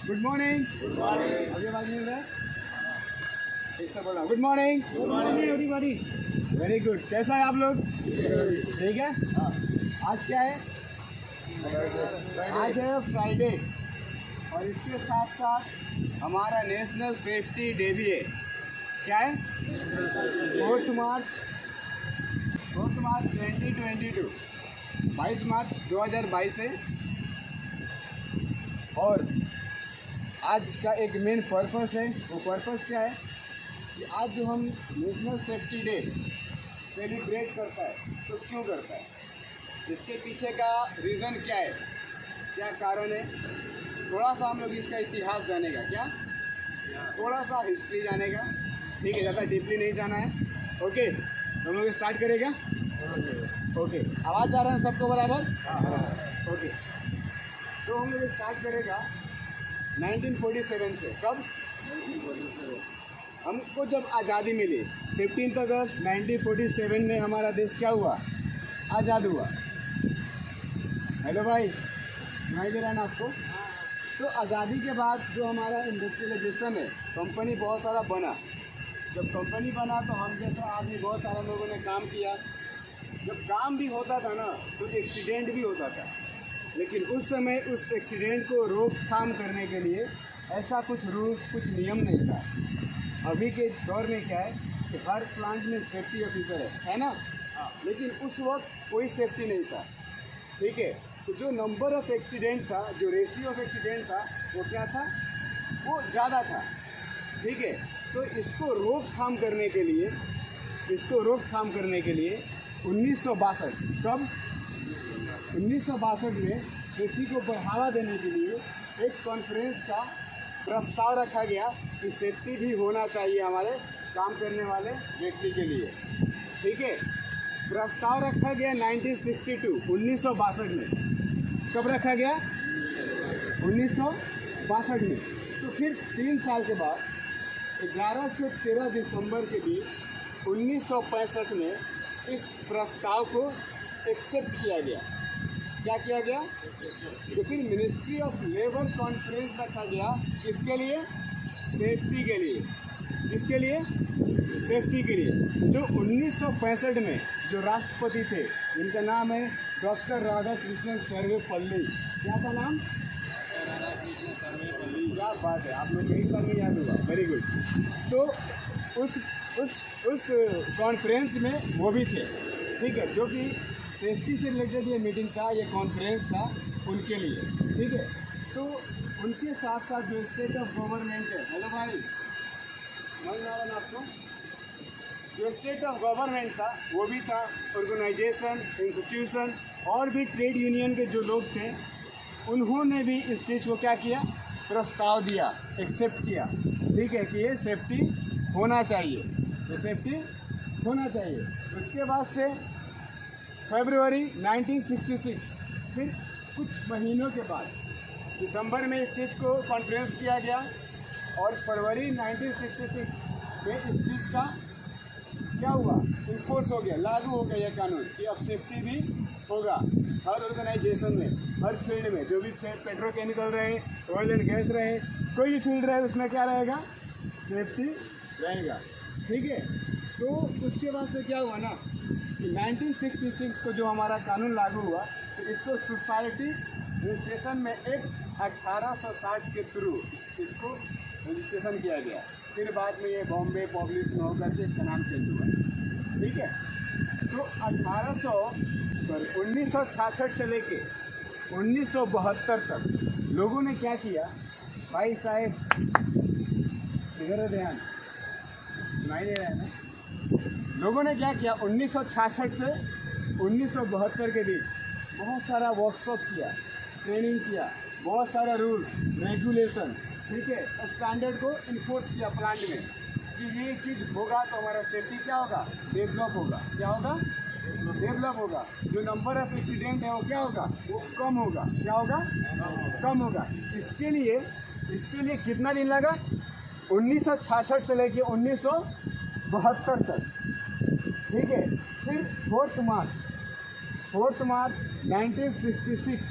Good morning. अभी आवाज मिल रहा है? इससे बोल रहा हूँ good morning. Good morning everybody. Very good. कैसा है आप लोग? ठीक है। आज क्या है? आज है फ्राइडे और इसके साथ साथ हमारा नेशनल सेफ्टी डे भी है। क्या है? 4 मार्च 2022, 22 मार्च 2022 है। और आज का एक मेन पर्पस है। वो पर्पस क्या है कि आज जो हम नेशनल सेफ्टी डे सेलिब्रेट करता है तो क्यों करता है, इसके पीछे का रीज़न क्या है, क्या कारण है, थोड़ा सा हम लोग इसका इतिहास जानेगा। क्या? थोड़ा सा हिस्ट्री जानेगा। ठीक है, ज़्यादा डीपली नहीं जाना है। ओके, तो हम लोग स्टार्ट करेगा। ओके, आवाज़ जा रहा है सबको बराबर? ओके, तो हम लोग स्टार्ट करेगा 1947 से। कब? 1947। हमको जब आज़ादी मिली 15 अगस्त 1947 में हमारा देश क्या हुआ? आज़ाद हुआ। हेलो भाई, सुनाई दे रहा है ना आपको? तो आज़ादी के बाद जो हमारा इंडस्ट्रियलाइजेशन है, कंपनी बहुत सारा बना। जब कंपनी बना तो हम जैसा आदमी बहुत सारे लोगों ने काम किया। जब काम भी होता था ना तो एक्सीडेंट भी होता था, लेकिन उस समय उस एक्सीडेंट को रोकथाम करने के लिए ऐसा कुछ रूल्स, कुछ नियम नहीं था। अभी के दौर में क्या है कि हर प्लांट में सेफ्टी ऑफिसर है ना? लेकिन उस वक्त कोई सेफ्टी नहीं था। ठीक है, तो जो नंबर ऑफ एक्सीडेंट था, जो रेशियो ऑफ एक्सीडेंट था, वो क्या था? वो ज़्यादा था। ठीक है, तो इसको रोकथाम करने के लिए 1962, कब? 1962 में सेफ्टी को बढ़ावा देने के लिए एक कॉन्फ्रेंस का प्रस्ताव रखा गया कि सेफ्टी भी होना चाहिए हमारे काम करने वाले व्यक्ति के लिए। ठीक है, प्रस्ताव रखा गया 1962 में। कब रखा गया? 1962 में। तो फिर 3 साल के बाद 11 से 13 दिसंबर के बीच 1965 में इस प्रस्ताव को एक्सेप्ट किया गया। क्या किया गया? तो फिर मिनिस्ट्री ऑफ लेबर कॉन्फ्रेंस रखा गया। किसके लिए? सेफ्टी के लिए। किसके लिए? सेफ्टी के लिए। जो 1965 में जो राष्ट्रपति थे, जिनका नाम है डॉक्टर राधाकृष्णन सर्वेपल्ली। क्या था नाम? राधाकृष्णन सर्वेपल्ली। क्या बात है, आप लोग एक बार में याद होगा। Very good. तो उस कॉन्फ्रेंस में वो भी थे। ठीक है, जो कि सेफ्टी से रिलेटेड ये मीटिंग था, ये कॉन्फ्रेंस था उनके लिए। ठीक है, तो उनके साथ साथ जो स्टेट ऑफ गवर्नमेंट है, हेलो भाई, समझ में आ रहा ना आपको? जो स्टेट ऑफ गवर्नमेंट था वो भी था, ऑर्गेनाइजेशन, इंस्टीट्यूशन और भी ट्रेड यूनियन के जो लोग थे, उन्होंने भी इस चीज़ को क्या किया? प्रस्ताव दिया, एक्सेप्ट किया। ठीक है, कि ये सेफ्टी होना चाहिए, ये सेफ्टी होना चाहिए। उसके बाद से फरवरी 1966, फिर कुछ महीनों के बाद दिसंबर में इस चीज़ को कॉन्फ्रेंस किया गया और फरवरी 1966 में इस चीज़ का क्या हुआ? इन्फोर्स हो गया, लागू हो गया यह कानून कि अब सेफ्टी भी होगा हर ऑर्गेनाइजेशन में, हर फील्ड में। जो भी पेट्रोकेमिकल रहे, ऑयल एंड गैस रहे, कोई भी फील्ड रहे, उसमें क्या रहेगा? सेफ्टी रहेगा। ठीक है, तो उसके बाद से क्या हुआ ना कि 1966 को जो हमारा कानून लागू हुआ, तो इसको सोसाइटी रजिस्ट्रेशन में एक्ट 1860 के थ्रू इसको रजिस्ट्रेशन किया गया। फिर बाद में ये बॉम्बे पब्लिश में होकर के इसका नाम चेंज हुआ। ठीक है, तो 1966 से लेके 1972 तक लोगों ने क्या किया? भाई साहब इधर ध्यान, सुनाई दे रहा है ना? लोगों ने क्या किया? 1966 से 1972 के बीच बहुत सारा वर्कशॉप किया, ट्रेनिंग किया, बहुत सारा रूल्स रेगुलेशन, ठीक है, स्टैंडर्ड को इन्फोर्स किया प्लांट में कि ये चीज़ होगा तो हमारा सेफ्टी क्या होगा? डेवलप होगा। क्या होगा? डेवलप होगा। जो नंबर ऑफ एक्सीडेंट है वो क्या होगा? वो कम होगा। क्या होगा? कम होगा। इसके लिए कितना दिन लगा? 1966 से लेके 1972 तक। ठीक है, फिर 4 मार्च 1966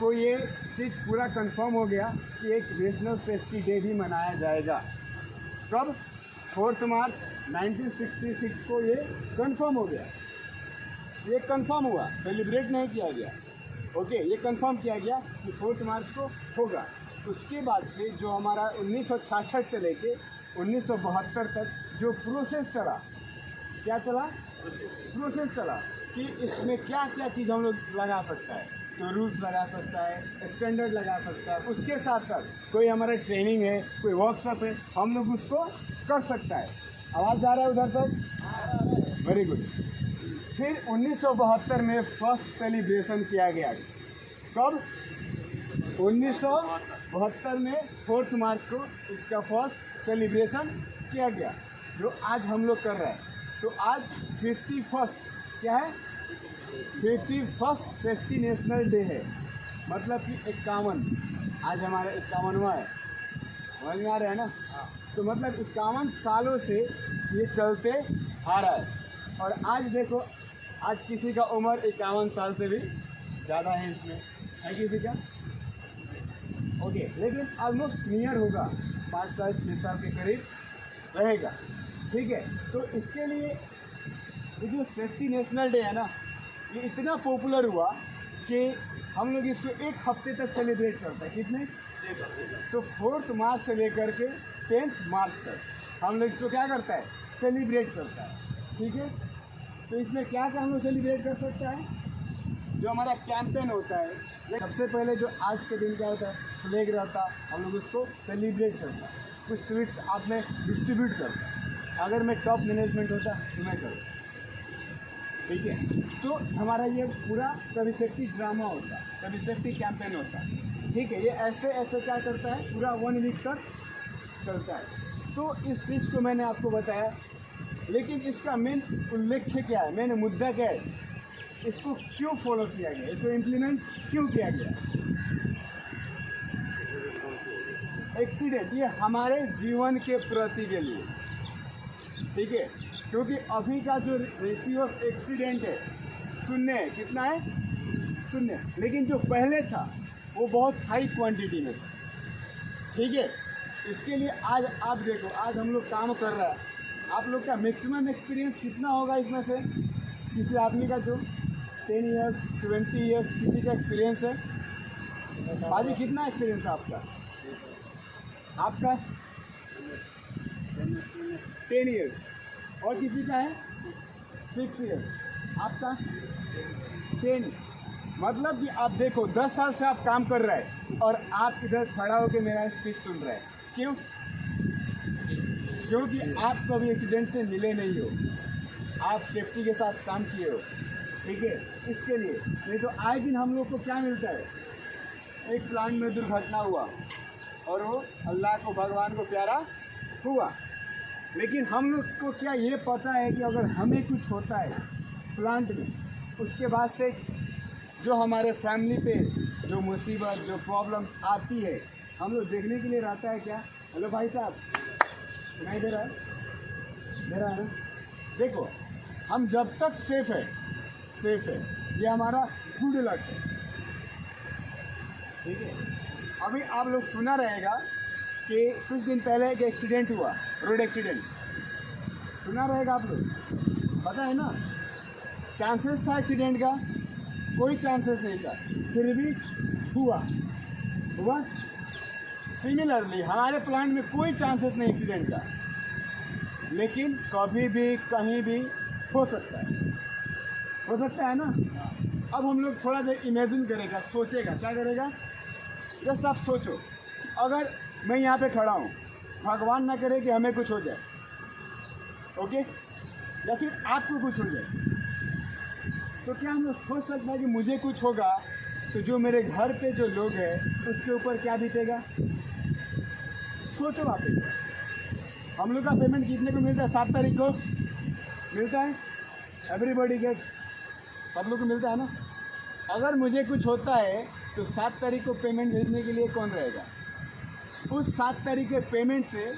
को ये चीज़ पूरा कंफर्म हो गया कि एक नेशनल सेफ्टी डे भी मनाया जाएगा। कब? 4 मार्च 1966 को ये कंफर्म हो गया। ये कंफर्म हुआ, सेलिब्रेट नहीं किया गया। ओके, ये कंफर्म किया गया कि 4 मार्च को होगा। उसके बाद से जो हमारा 1966 से लेके 1972 तक जो प्रोसेस चला, क्या चला? प्रोसेस चला कि इसमें क्या क्या चीज़ हम लोग लगा सकता है। तो रूल्स लगा सकता है, स्टैंडर्ड लगा सकता है, उसके साथ साथ कोई हमारा ट्रेनिंग है, कोई वर्कशॉप है, हम लोग उसको कर सकता है। आवाज़ जा रहा है उधर तक? Very good. फिर 1972 में फर्स्ट सेलिब्रेशन किया गया। कब? 1972 में 4 मार्च को इसका फर्स्ट सेलिब्रेशन किया गया, जो आज हम लोग कर रहे हैं। तो आज 51st क्या है? 51st सेफ्टी नेशनल डे है, मतलब कि 51। आज हमारा 51वां है। समझ में आ रहा है ना? तो मतलब 51 सालों से ये चलते आ रहा है। और आज देखो, आज किसी का उम्र 51 साल से भी ज़्यादा है, इसमें है किसी का? ओके, लेकिन ऑलमोस्ट नियर होगा, 5 साल 6 साल के करीब रहेगा। ठीक है, तो इसके लिए ये जो सेफ्टी नेशनल डे है ना, ये इतना पॉपुलर हुआ कि हम लोग इसको 1 हफ्ते तक सेलिब्रेट करते हैं। कितने? तो 4 मार्च से लेकर के 10 मार्च तक हम लोग इसको क्या करता है? सेलिब्रेट करता है। ठीक है, तो इसमें क्या क्या हम लोग सेलिब्रेट कर सकता है? जो हमारा कैंपेन होता है, सबसे पहले जो आज के दिन क्या होता है, फ्लैग रहता, हम लोग उसको सेलिब्रेट करता है। कुछ स्वीट्स आप में डिस्ट्रीब्यूट करता। अगर मैं टॉप मैनेजमेंट होता तो मैं करूँ। ठीक है, तो हमारा ये पूरा कभी सेफ्टी ड्रामा होता है, कभी सेफ्टी कैंपेन होता है। ठीक है, ये ऐसे ऐसे क्या करता है, पूरा 1 वीक तक चलता है। तो इस चीज़ को मैंने आपको बताया, लेकिन इसका मेन उल्लेख्य क्या है, मेन मुद्दा क्या है, इसको क्यों फॉलो किया गया, इसको इम्प्लीमेंट क्यों किया गया? एक्सीडेंट, ये हमारे जीवन के प्रति के लिए। ठीक है, क्योंकि अभी का जो रेशियो ऑफ एक्सीडेंट है 0 है। कितना है? 0। लेकिन जो पहले था वो बहुत हाई क्वांटिटी में था। ठीक है, इसके लिए आज आप देखो, आज हम लोग काम कर रहा है। आप लोग का मैक्सिमम एक्सपीरियंस कितना होगा इसमें से? किसी आदमी का जो 10 ईयर्स 20 ईयर्स किसी का एक्सपीरियंस है। बाजी कितना एक्सपीरियंस है आपका? आपका 10 ईयर्स। और किसी का है 6 ईयर्स। आपका 10। मतलब कि आप देखो 10 साल से आप काम कर रहे हैं और आप इधर खड़ा होकर मेरा स्पीच सुन रहे हैं। क्यों? क्योंकि आप कभी एक्सीडेंट से मिले नहीं हो, आप सेफ्टी के साथ काम किए हो। ठीक है, इसके लिए। नहीं तो आए दिन हम लोग को क्या मिलता है, एक प्लांट में दुर्घटना हुआ और वो अल्लाह को, भगवान को प्यारा हुआ। लेकिन हम लोग को क्या ये पता है कि अगर हमें कुछ होता है प्लांट में, उसके बाद से जो हमारे फैमिली पे जो मुसीबत, जो प्रॉब्लम्स आती है, हम लोग देखने के लिए रहता है क्या? हेलो भाई साहब, सुनाई दे रहा है? दे रहा है ना? देखो, हम जब तक सेफ है, ये हमारा गुड लक है। ठीक है, अभी आप लोग सुना रहेगा कि कुछ दिन पहले एक एक्सीडेंट हुआ, रोड एक्सीडेंट, सुना रहेगा आप लोग, पता है ना? चांसेस था एक्सीडेंट का? कोई चांसेस नहीं था, फिर भी हुआ। सिमिलरली हमारे प्लांट में कोई चांसेस नहीं एक्सीडेंट का, लेकिन कभी भी कहीं भी हो सकता है ना? अब हम लोग थोड़ा देर इमेजिन करेगा, सोचेगा, क्या करेगा? जस्ट आप सोचो, अगर मैं यहाँ पे खड़ा हूँ, भगवान ना करे कि हमें कुछ हो जाए, ओके, या फिर आपको कुछ हो जाए, तो क्या हम लोग सोच सकते हैं कि मुझे कुछ होगा तो जो मेरे घर पे जो लोग हैं उसके ऊपर क्या बीतेगा? सोचो आप। हम लोग का पेमेंट कितने को मिलता है? 7 तारीख को मिलता है। एवरीबॉडी गेट्स, सब लोग को मिलता है ना? अगर मुझे कुछ होता है तो 7 तारीख को पेमेंट भेजने के लिए कौन रहेगा? उस 7 तारीख के पेमेंट से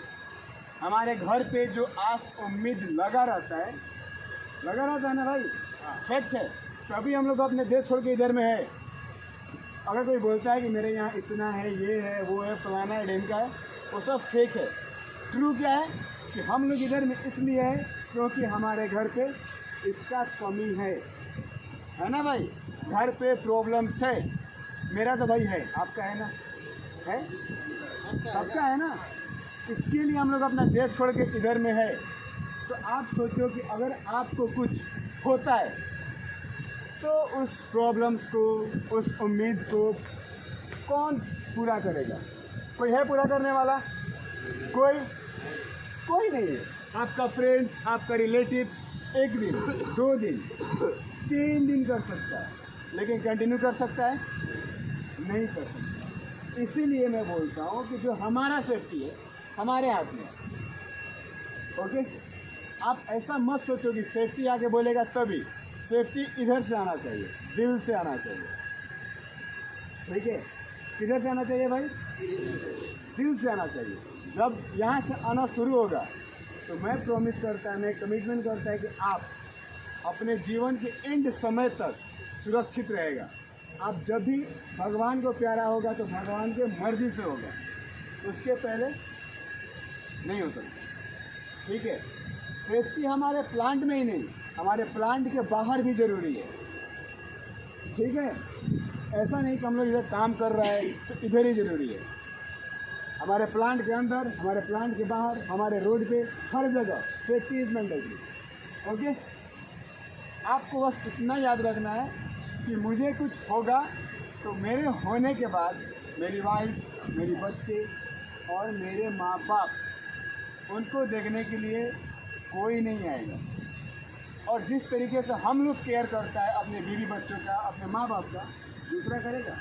हमारे घर पे जो आस उम्मीद लगा रहता है ना भाई, फैक्ट है। तभी हम लोग अपने देश छोड़ के इधर में है। अगर कोई बोलता है कि मेरे यहाँ इतना है, ये है, वो है, फलाना है, ढेमका है, वो सब फेक है। ट्रू क्या है कि हम लोग इधर में इसलिए है क्योंकि हमारे घर पे इसका कमी है ना भाई। घर पे प्रॉब्लम्स है। मेरा तो भाई है, आपका है ना? है, सबका है ना। इसके लिए हम लोग अपना देश छोड़ के इधर में है। तो आप सोचो कि अगर आपको कुछ होता है तो उस प्रॉब्लम्स को, उस उम्मीद को कौन पूरा करेगा? कोई है पूरा करने वाला? कोई नहीं है। आपका फ्रेंड्स, आपका रिलेटिव 1 दिन, 2 दिन, 3 दिन कर सकता है, लेकिन कंटिन्यू कर सकता है? नहीं कर सकता। इसीलिए मैं बोलता हूँ कि जो हमारा सेफ्टी है हमारे हाथ में है। ओके, आप ऐसा मत सोचो कि सेफ्टी आके बोलेगा तभी। सेफ्टी इधर से आना चाहिए, दिल से आना चाहिए। ठीक है, किधर से आना चाहिए भाई? दिल से आना चाहिए। जब यहाँ से आना शुरू होगा तो मैं प्रॉमिस करता है, मैं कमिटमेंट करता है कि आप अपने जीवन के एंड समय तक सुरक्षित रहेगा। आप जब भी भगवान को प्यारा होगा तो भगवान के मर्जी से होगा, उसके पहले नहीं हो सकता। ठीक है, सेफ्टी हमारे प्लांट में ही नहीं, हमारे प्लांट के बाहर भी ज़रूरी है। ठीक है, ऐसा नहीं कि हम लोग इधर काम कर रहे हैं तो इधर ही ज़रूरी है। हमारे प्लांट के अंदर, हमारे प्लांट के बाहर, हमारे रोड पे, हर जगह सेफ्टी इज मैंडेटरी। ओके, आपको बस इतना याद रखना है कि मुझे कुछ होगा तो मेरे होने के बाद मेरी वाइफ, मेरी बच्चे और मेरे माँ बाप, उनको देखने के लिए कोई नहीं आएगा। और जिस तरीके से हम लोग केयर करता है अपने बीवी बच्चों का, अपने माँ बाप का, दूसरा करेगा?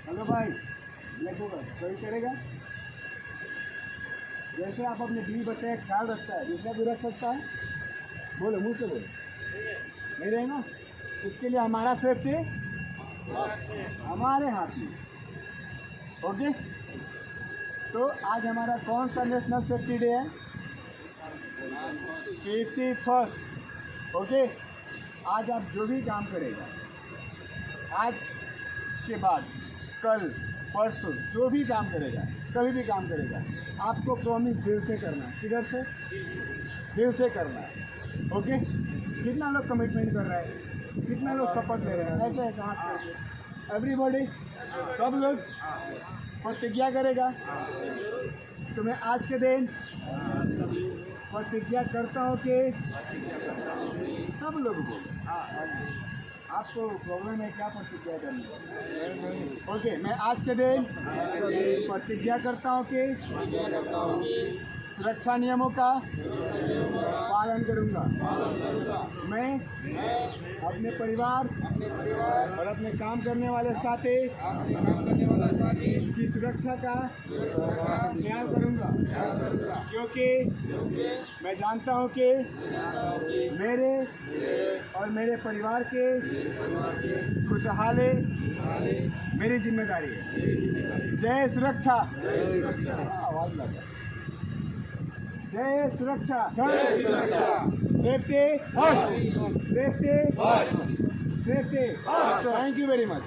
हेलो भाई, देखोगा कोई करेगा? जैसे आप अपने बीवी बच्चे का ख्याल रखता है, दूसरा भी रख सकता है? बोलो, मुँह से बोलो। नहीं रहे ना? इसके लिए हमारा सेफ्टी हमारे हाथ में। ओके, तो आज हमारा कौन सा नेशनल सेफ्टी डे है? 51st। ओके, आज आप जो भी काम करेगा, आज के बाद, कल, परसों जो भी काम करेगा, कभी भी काम करेगा, आपको प्रॉमिस दिल से करना है। किधर से? दिल से करना है। ओके, कितना लोग कमिटमेंट कर रहे हैं, कितना लोग शपथ ले रहे हैं? ऐसे ऐसे हाथ करके एवरीबॉडी, सब लोग प्रतिज्ञा करेगा। तो मैं आज के दिन प्रतिज्ञा करता हूँ कि सब लोग बोले। आपको प्रॉब्लम है क्या प्रतिज्ञा करनी? ओके, मैं आज के दिन प्रतिज्ञा करता हूँ कि सुरक्षा नियमों का पालन करूँगा। मैं अपने परिवार और अपने काम करने वाले साथी की सुरक्षा का ख्याल करूँगा, क्योंकि मैं जानता हूँ कि मेरे और मेरे परिवार के खुशहाली मेरी जिम्मेदारी है। जय सुरक्षा। आवाज़ लगा। जय सुरक्षा। Safety first. Safety first. Safety. Thank you very much.